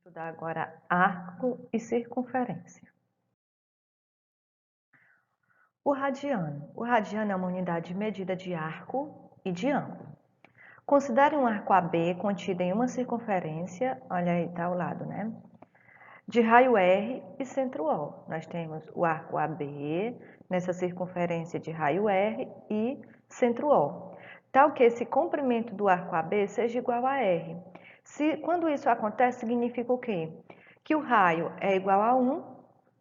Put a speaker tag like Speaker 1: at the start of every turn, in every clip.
Speaker 1: Estudar agora arco e circunferência. O radiano. O radiano é uma unidade de medida de arco e de ângulo. Considere um arco AB contido em uma circunferência, olha aí, está ao lado, né? De raio R e centro O. Nós temos o arco AB nessa circunferência de raio R e centro O. Tal que esse comprimento do arco AB seja igual a R. Quando isso acontece, significa o quê? Que o raio é igual a 1,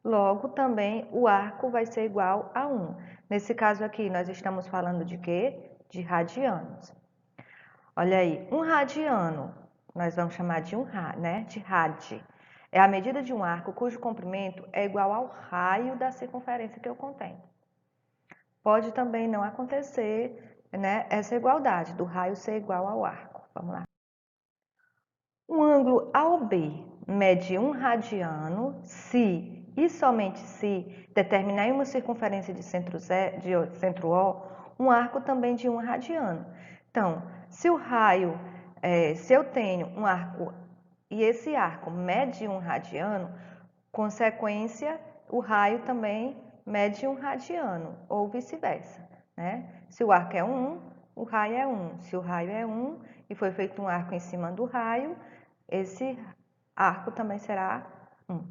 Speaker 1: logo também o arco vai ser igual a 1. Nesse caso aqui, nós estamos falando de quê? De radianos. Olha aí, um radiano, nós vamos chamar de de rad. É a medida de um arco cujo comprimento é igual ao raio da circunferência que eu contenho. Pode também não acontecer, né, essa igualdade do raio ser igual ao arco. Vamos lá. Um ângulo AOB mede 1 radiano se e somente se determinar em uma circunferência de centro O um arco também de 1 radiano. Então, se eu tenho um arco e esse arco mede 1 radiano, consequência, o raio também mede 1 radiano, ou vice-versa, né? Se o arco é 1, o raio é 1. Se o raio é 1 e foi feito um arco em cima do raio, esse arco também será 1.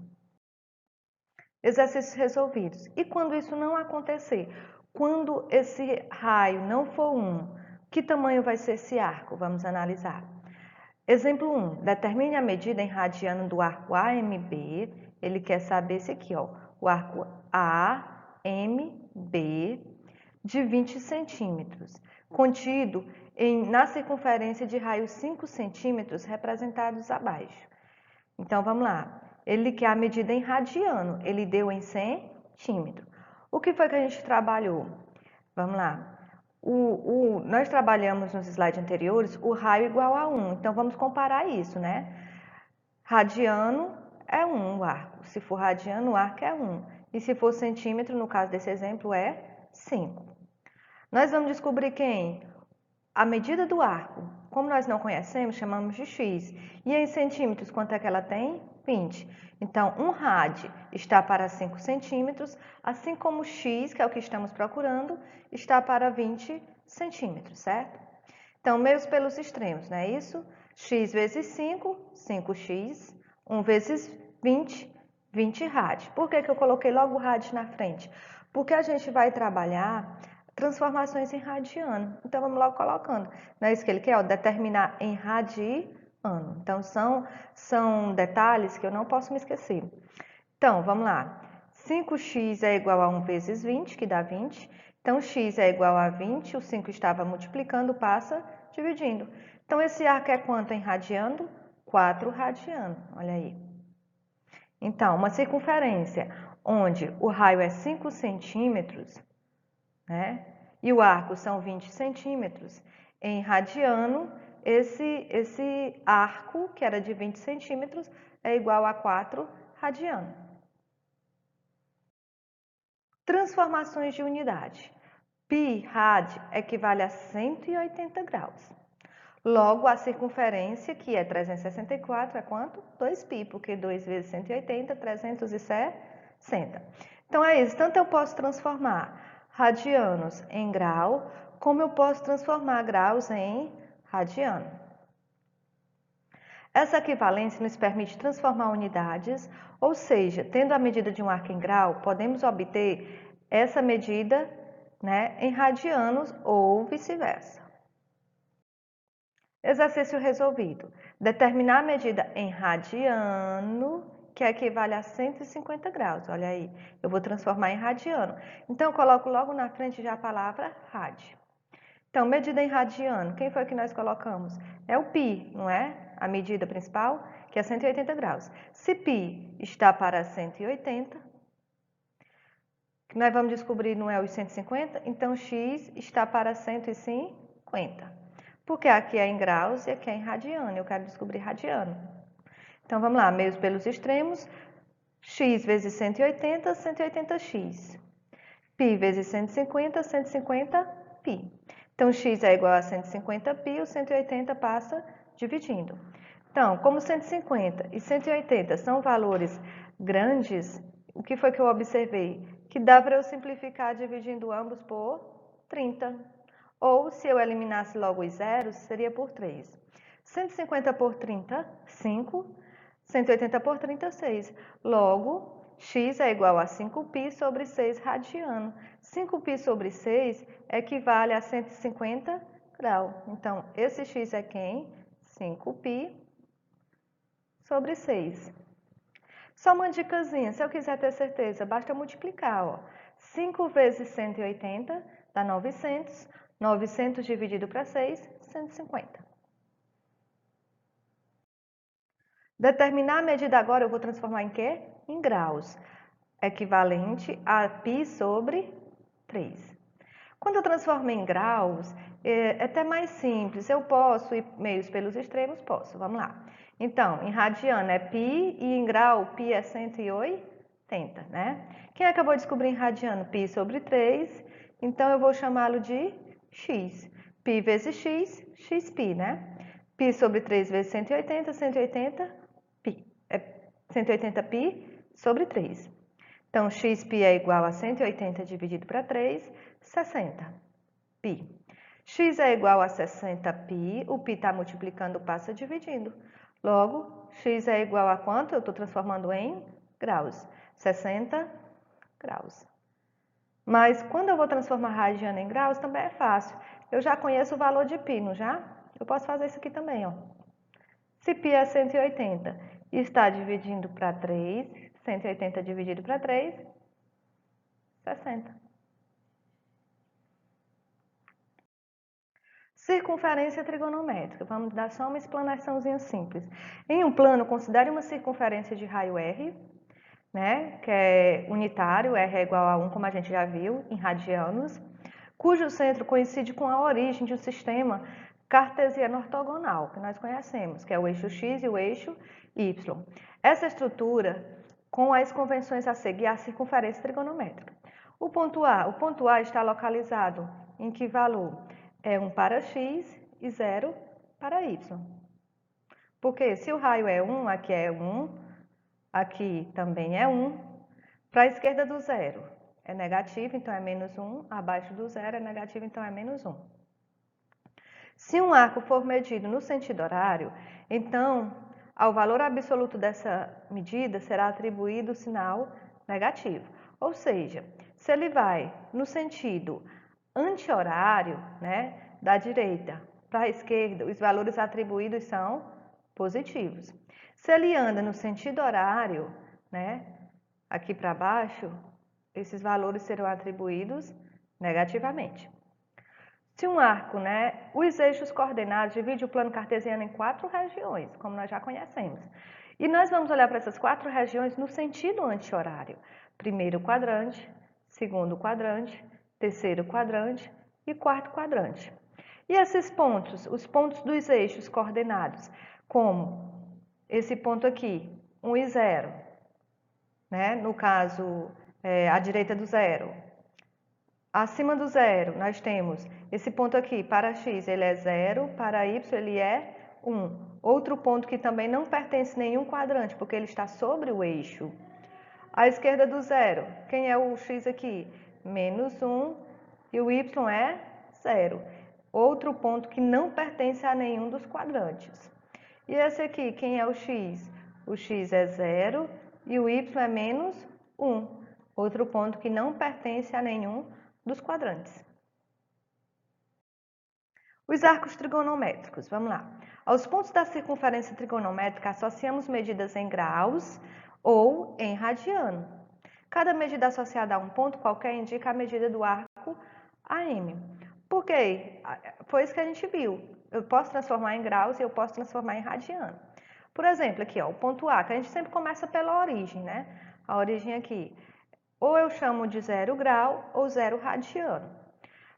Speaker 1: Exercícios resolvidos. E quando isso não acontecer? Quando esse raio não for 1, que tamanho vai ser esse arco? Vamos analisar. Exemplo 1. Determine a medida em radiano do arco AMB. Ele quer saber esse aqui, ó, o arco AMB de 20 centímetros, contido na circunferência de raio 5 centímetros representados abaixo. Então, vamos lá. Ele quer a medida em radiano, ele deu em centímetro. O que foi que a gente trabalhou? Vamos lá. Nós trabalhamos nos slides anteriores o raio igual a 1, então vamos comparar isso, né? Radiano é 1 o arco, se for radiano o arco é 1, e se for centímetro, no caso desse exemplo, é 5. Nós vamos descobrir quem? A medida do arco. Como nós não conhecemos, chamamos de x. E em centímetros, quanto é que ela tem? 20. Então, 1 rad está para 5 centímetros, assim como x, que é o que estamos procurando, está para 20 centímetros, certo? Então, meios pelos extremos, não é isso? X vezes 5, 5x. 1 vezes 20, 20 rad. Por que eu coloquei logo o rad na frente? Porque a gente vai trabalhar transformações em radiano. Então, vamos logo colocando. Não é isso que ele quer? Ó, determinar em radiano. Então, são detalhes que eu não posso me esquecer. Então, vamos lá. 5x é igual a 1 vezes 20, que dá 20. Então, x é igual a 20, o 5 estava multiplicando, passa dividindo. Então, esse arco é quanto em radiano? 4 radiano, olha aí. Então, uma circunferência onde o raio é 5 centímetros, né? E o arco são 20 centímetros. Em radiano, esse arco, que era de 20 centímetros, é igual a 4 radiano. Transformações de unidade. Π rad equivale a 180 graus. Logo, a circunferência, que é 364, é quanto? 2π, porque 2 vezes 180, 360. Então, é isso. Tanto eu posso transformar radianos em grau, como eu posso transformar graus em radiano. Essa equivalência nos permite transformar unidades, ou seja, tendo a medida de um arco em grau, podemos obter essa medida, né, em radianos ou vice-versa. Exercício resolvido. Determinar a medida em radiano, que equivale a 150 graus. Olha aí, eu vou transformar em radiano. Então, eu coloco logo na frente já a palavra rad. Então, medida em radiano, quem foi que nós colocamos? É o π, não é? A medida principal, que é 180 graus. Se π está para 180, que nós vamos descobrir não é os 150, então x está para 150. Porque aqui é em graus e aqui é em radiano, eu quero descobrir radiano. Então, vamos lá, meios pelos extremos, x vezes 180, 180x. π vezes 150, 150π. Então, x é igual a 150π, o 180 passa dividindo. Então, como 150 e 180 são valores grandes, o que foi que eu observei? Que dá para eu simplificar dividindo ambos por 30. Ou, se eu eliminasse logo os zeros, seria por 3. 150 por 30, 5. 180 por 30, 6. Logo, x é igual a 5π sobre 6 radiano. 5π sobre 6 equivale a 150 graus. Então, esse x é quem? 5π sobre 6. Só uma dicasinha, se eu quiser ter certeza, basta multiplicar. Ó. 5 vezes 180 dá 900. 900 dividido para 6, 150. Determinar a medida agora eu vou transformar em quê? Em graus. Equivalente a π sobre 3. Quando eu transformo em graus, é até mais simples. Eu posso ir meios pelos extremos? Posso. Vamos lá. Então, em radiano é π e em grau π é 180, né? Quem acabou de descobrir em radiano? Π sobre 3. Então, eu vou chamá-lo de x. π vezes x, xπ, né? π sobre 3 vezes 180, 180 π. É 180π sobre 3. Então, xπ é igual a 180 dividido para 3, 60 π. X é igual a 60 π, o π está multiplicando, passa dividindo. Logo, x é igual a quanto? Eu estou transformando em graus. 60 graus. Mas quando eu vou transformar radiano em graus, também é fácil. Eu já conheço o valor de π, não já? Eu posso fazer isso aqui também, ó. Se π é 180 e está dividindo para 3, 180 dividido para 3, 60. Circunferência trigonométrica. Vamos dar só uma explanaçãozinha simples. Em um plano, considere uma circunferência de raio R, né, que é unitário, R é igual a 1, como a gente já viu, em radianos, cujo centro coincide com a origem de um sistema cartesiano ortogonal, que nós conhecemos, que é o eixo X e o eixo Y. Essa estrutura, com as convenções a seguir, é a circunferência trigonométrica. O ponto A está localizado em que valor? É 1 para x e 0 para y. Porque se o raio é 1, aqui é 1, aqui também é 1. Para a esquerda do zero é negativo, então é menos 1. Abaixo do zero é negativo, então é menos 1. Se um arco for medido no sentido horário, então ao valor absoluto dessa medida será atribuído o sinal negativo. Ou seja, se ele vai no sentido anti-horário, né, da direita para a esquerda, os valores atribuídos são positivos. Se ele anda no sentido horário, né, aqui para baixo, esses valores serão atribuídos negativamente. Se um arco, né, os eixos coordenados dividem o plano cartesiano em 4 regiões, como nós já conhecemos. E nós vamos olhar para essas 4 regiões no sentido anti-horário. Primeiro quadrante, segundo quadrante, terceiro quadrante e quarto quadrante. E esses pontos, os pontos dos eixos coordenados, como esse ponto aqui, 1 e 0, né? No caso, à direita do zero. Acima do zero, nós temos esse ponto aqui, para x ele é 0, para y ele é 1. Outro ponto que também não pertence a nenhum quadrante, porque ele está sobre o eixo. À esquerda do zero, quem é o x aqui? Menos 1 e o y é 0. Outro ponto que não pertence a nenhum dos quadrantes. E esse aqui, quem é o x? O x é 0 e o y é menos 1. Outro ponto que não pertence a nenhum dos quadrantes. Os arcos trigonométricos, vamos lá. Aos pontos da circunferência trigonométrica associamos medidas em graus ou em radiano. Cada medida associada a um ponto qualquer indica a medida do arco AM. Por quê? Foi isso que a gente viu. Eu posso transformar em graus e eu posso transformar em radiano. Por exemplo, aqui, ó, o ponto A, que a gente sempre começa pela origem, né? A origem aqui. Ou eu chamo de 0 grau ou 0 radiano.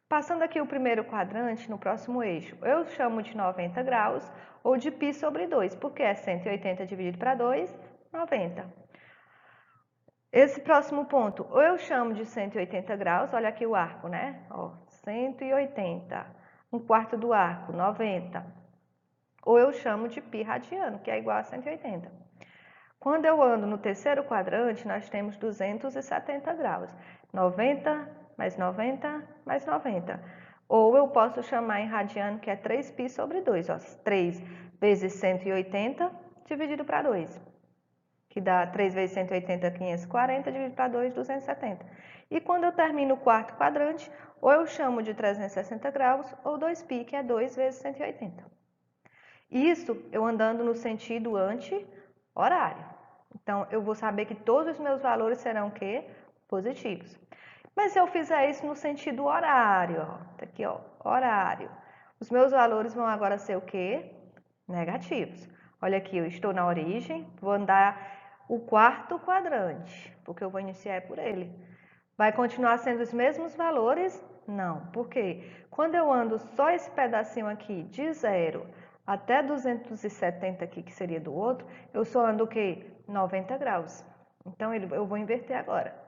Speaker 1: Passando aqui o primeiro quadrante, no próximo eixo, eu chamo de 90 graus ou de π sobre 2, porque é 180 dividido para 2, 90. Esse próximo ponto, ou eu chamo de 180 graus, olha aqui o arco, né? Ó, 180. Um quarto do arco, 90. ou eu chamo de π radiano, que é igual a 180. Quando eu ando no terceiro quadrante, nós temos 270 graus. 90 mais 90 mais 90. Ou eu posso chamar em radiano, que é 3π sobre 2. Ó, 3 vezes 180 dividido para 2. Que dá 3 vezes 180, 540, dividido para 2, 270. E quando eu termino o quarto quadrante, ou eu chamo de 360 graus, ou 2π, que é 2 vezes 180. Isso eu andando no sentido anti-horário. Então, eu vou saber que todos os meus valores serão o quê? Positivos. Mas se eu fizer isso no sentido horário, ó, tá aqui, ó, horário, os meus valores vão agora ser o quê? Negativos. Olha aqui, eu estou na origem, vou andar o quarto quadrante, porque eu vou iniciar por ele. Vai continuar sendo os mesmos valores? Não. Por quê? Quando eu ando só esse pedacinho aqui de 0 até 270 aqui, que seria do outro, eu só ando o quê? 90 graus. Então, eu vou inverter agora.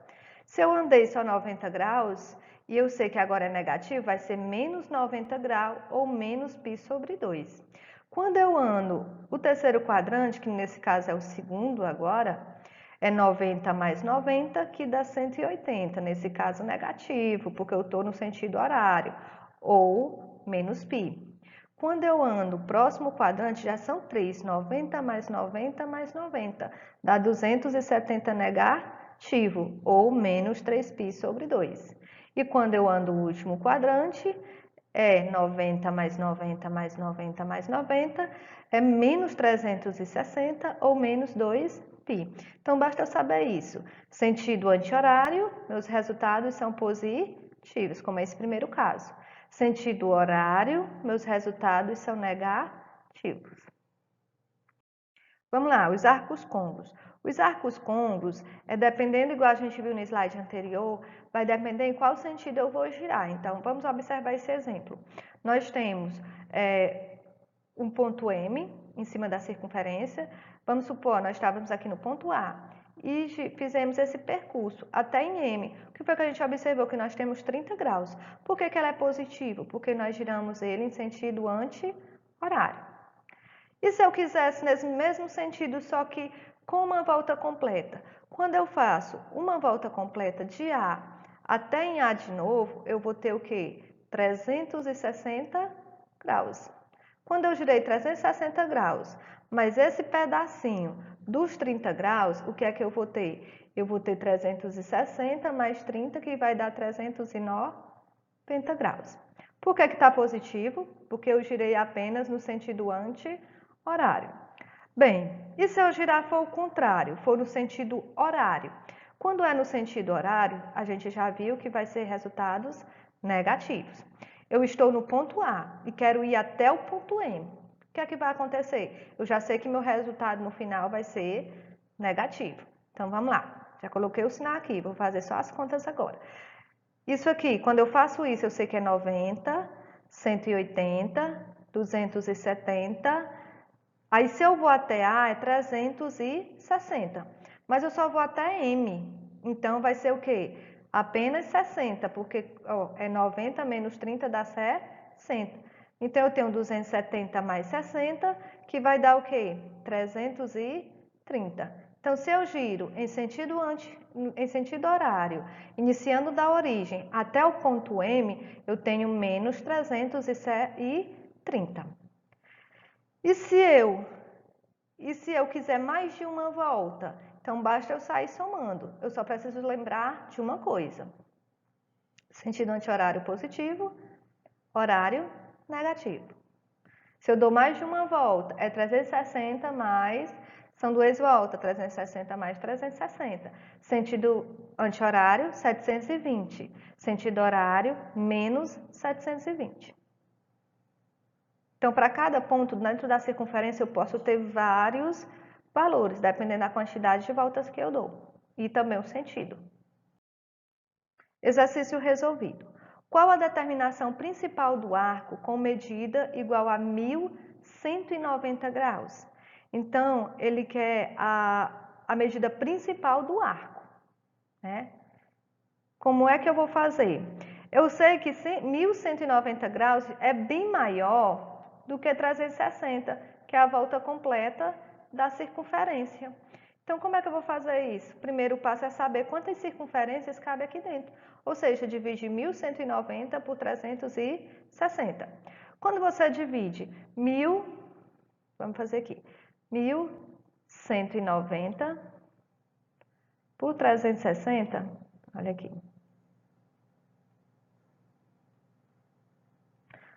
Speaker 1: Se eu andei só 90 graus, e eu sei que agora é negativo, vai ser menos 90 graus ou menos π sobre 2. Quando eu ando o terceiro quadrante, que nesse caso é o segundo agora, é 90 mais 90, que dá 180, nesse caso negativo, porque eu estou no sentido horário, ou menos π. Quando eu ando o próximo quadrante, já são 3, 90 mais 90 mais 90, dá 270 negativo, ou menos 3π sobre 2. E quando eu ando o último quadrante, é 90 mais 90 mais 90 mais 90, é menos 360 ou menos 2π. Então, basta eu saber isso. Sentido anti-horário, meus resultados são positivos, como é esse primeiro caso. Sentido horário, meus resultados são negativos. Vamos lá, os arcos côncavos. Os arcos côncavos, dependendo, igual a gente viu no slide anterior, vai depender em qual sentido eu vou girar. Então, vamos observar esse exemplo. Nós temos um ponto M em cima da circunferência. Vamos supor, nós estávamos aqui no ponto A e fizemos esse percurso até em M. O que foi que a gente observou? Que nós temos 30 graus. Por que ela é positiva? Porque nós giramos ele em sentido anti-horário. E se eu quisesse nesse mesmo sentido, só que com uma volta completa? Quando eu faço uma volta completa de A até em A de novo, eu vou ter o quê? 360 graus. Quando eu girei 360 graus, mas esse pedacinho dos 30 graus, o que é que eu vou ter? Eu vou ter 360 mais 30, que vai dar 390 graus. Por que está positivo? Porque eu girei apenas no sentido anti-horário. Bem, e se eu girar for o contrário, for no sentido horário? Quando é no sentido horário, a gente já viu que vai ser resultados negativos. Eu estou no ponto A e quero ir até o ponto M. O que é que vai acontecer? Eu já sei que meu resultado no final vai ser negativo. Então, vamos lá. Já coloquei o sinal aqui, vou fazer só as contas agora. Isso aqui, quando eu faço isso, eu sei que é 90, 180, 270. Aí, se eu vou até A, é 360. Mas eu só vou até M. Então, vai ser o quê? Apenas 60, porque ó, é 90 menos 30 dá 60. Então, eu tenho 270 mais 60, que vai dar o quê? 330. Então, se eu giro em sentido horário, iniciando da origem até o ponto M, eu tenho menos 330. E se eu quiser mais de uma volta? Então, basta eu sair somando. Eu só preciso lembrar de uma coisa. Sentido anti-horário positivo, horário negativo. Se eu dou mais de uma volta, é 360 mais... São duas voltas, 360 mais 360. Sentido anti-horário, 720. Sentido horário, menos 720. Então, para cada ponto dentro da circunferência, eu posso ter vários valores, dependendo da quantidade de voltas que eu dou. E também o sentido. Exercício resolvido. Qual a determinação principal do arco com medida igual a 1.190 graus? Então, ele quer a medida principal do arco, né? Como é que eu vou fazer? Eu sei que 1.190 graus é bem maior do que 360, que é a volta completa da circunferência. Então, como é que eu vou fazer isso? O primeiro passo é saber quantas circunferências cabe aqui dentro. Ou seja, divide 1.190 por 360. Quando você divide 1.000, vamos fazer aqui, 1.190 por 360, olha aqui.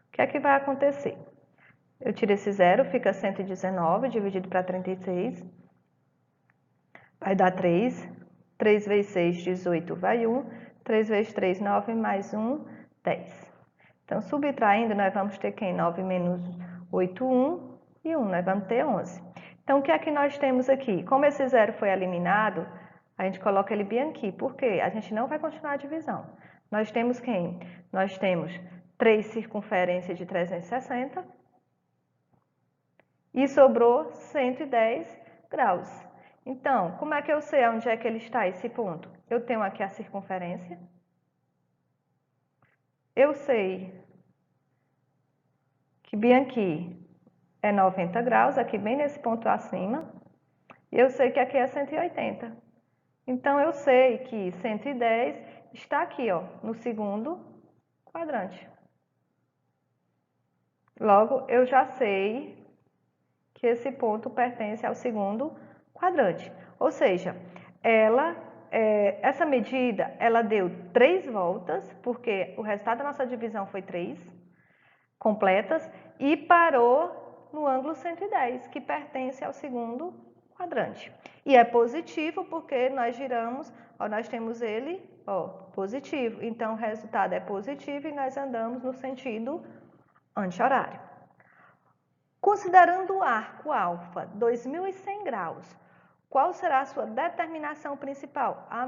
Speaker 1: O que é que vai acontecer? Eu tiro esse zero, fica 119, dividido para 36. Vai dar 3. 3 vezes 6, 18, vai 1. 3 vezes 3, 9, mais 1, 10. Então, subtraindo, nós vamos ter quem? 9 menos 8, 1 e 1. Nós vamos ter 11. Então, o que é que nós temos aqui? Como esse zero foi eliminado, a gente coloca ele bem aqui. Por quê? A gente não vai continuar a divisão. Nós temos quem? Nós temos 3 circunferências de 360 e sobrou 110 graus. Então, como é que eu sei onde é que ele está, esse ponto? Eu tenho aqui a circunferência. Eu sei que bem aqui é 90 graus, aqui bem nesse ponto acima. E eu sei que aqui é 180. Então, eu sei que 110 está aqui, ó, no segundo quadrante. Logo, eu já sei que esse ponto pertence ao segundo quadrante. Ou seja, essa medida, ela deu 3 voltas, porque o resultado da nossa divisão foi 3 completas, e parou no ângulo 110, que pertence ao segundo quadrante. E é positivo porque nós giramos, ó, nós temos ele, ó, positivo. Então, o resultado é positivo e nós andamos no sentido anti-horário. Considerando o arco alfa 2.100 graus, qual será a sua determinação principal? Ao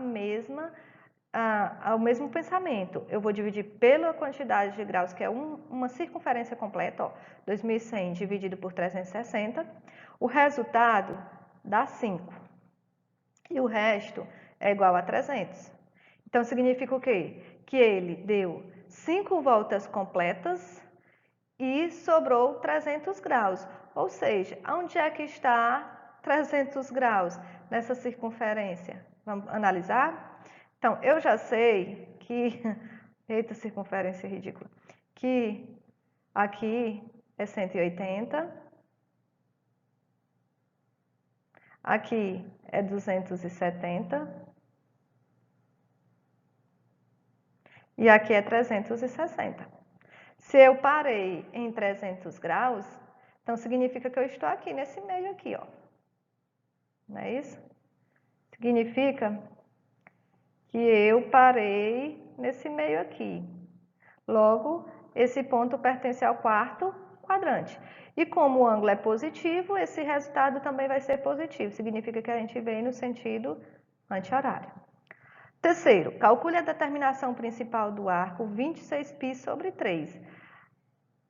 Speaker 1: mesmo pensamento. Eu vou dividir pela quantidade de graus, que é uma circunferência completa, ó, 2.100 dividido por 360. O resultado dá 5. E o resto é igual a 300. Então, significa o quê? Que ele deu 5 voltas completas e sobrou 300 graus. Ou seja, onde é que está 300 graus nessa circunferência? Vamos analisar? Então, eu já sei que... Eita, circunferência ridícula. Que aqui é 180. Aqui é 270. E aqui é 360. Se eu parei em 300 graus, então significa que eu estou aqui, nesse meio aqui, ó. Não é isso? Significa que eu parei nesse meio aqui. Logo, esse ponto pertence ao quarto quadrante. E como o ângulo é positivo, esse resultado também vai ser positivo. Significa que a gente vem no sentido anti-horário. Terceiro, calcule a determinação principal do arco 26π sobre 3.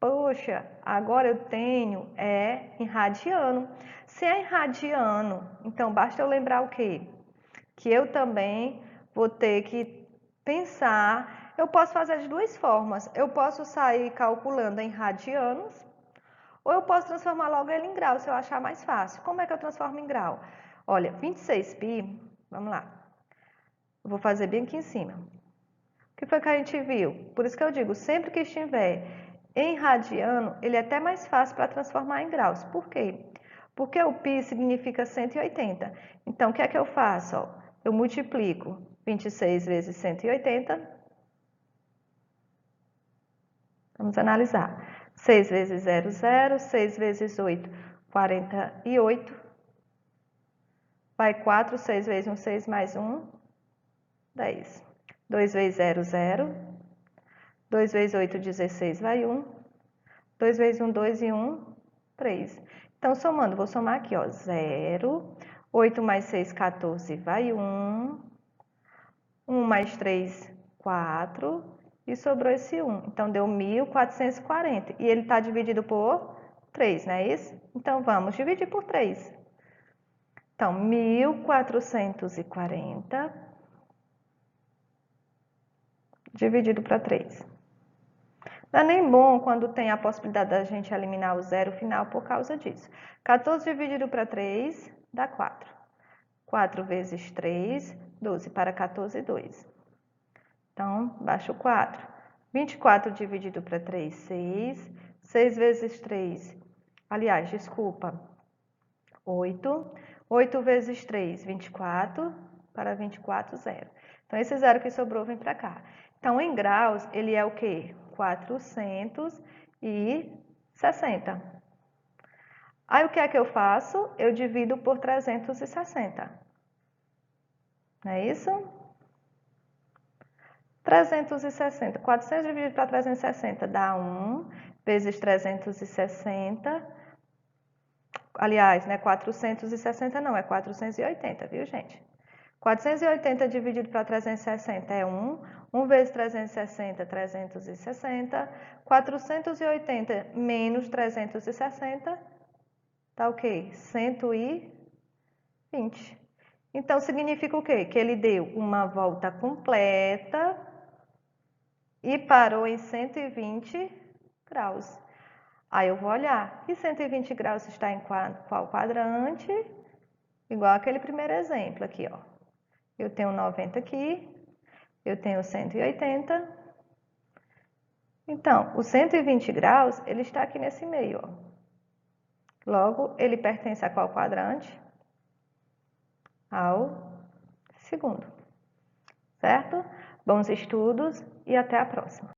Speaker 1: Poxa, agora eu tenho em radiano. Se é em radiano, então basta eu lembrar o quê? Que eu também vou ter que pensar. Eu posso fazer de duas formas. Eu posso sair calculando em radianos, ou eu posso transformar logo ele em grau, se eu achar mais fácil. Como é que eu transformo em grau? Olha, 26π, vamos lá. Eu vou fazer bem aqui em cima. O que foi que a gente viu? Por isso que eu digo, sempre que estiver em radiano, ele é até mais fácil para transformar em graus. Por quê? Porque o π significa 180. Então, o que é que eu faço? Ó, eu multiplico 26 vezes 180. Vamos analisar. 6 vezes 0, 0. 6 vezes 8, 48. Vai 4. 6 vezes 1, 6 mais 1, 10. 2 vezes 0, 0. 2 vezes 8, 16, vai 1. 2 vezes 1, 2 e 1, 3. Então, somando, vou somar aqui, ó, 0. 8 mais 6, 14, vai 1. 1 mais 3, 4. E sobrou esse 1. Então, deu 1.440. E ele está dividido por 3, não é isso? Então, vamos dividir por 3. Então, 1.440 dividido para 3. Não é nem bom quando tem a possibilidade da gente eliminar o zero final por causa disso. 14 dividido para 3 dá 4. 4 vezes 3, 12. Para 14, 2. Então, baixa o 4. 24 dividido para 3, 6. 6 vezes 3, aliás, desculpa, 8. 8 vezes 3, 24. Para 24, 0. Então, esse zero que sobrou vem para cá. Então, em graus, ele é o quê? 460. Aí, o que é que eu faço? Eu divido por 360. Não é isso? 360. 400 dividido para 360 dá 1 vezes 360. Aliás, não é 460 não, é 480, viu, gente? 480 dividido para 360 é 1. 1 vezes 360, 360. 480 menos 360, tá o quê? 120. Então, significa o quê? Que ele deu uma volta completa e parou em 120 graus. Aí eu vou olhar, e 120 graus está em qual quadrante? Igual aquele primeiro exemplo aqui, ó. Eu tenho 90 aqui, eu tenho 180. Então, o 120 graus, ele está aqui nesse meio, ó. Logo, ele pertence a qual quadrante? Ao segundo. Certo? Bons estudos e até a próxima.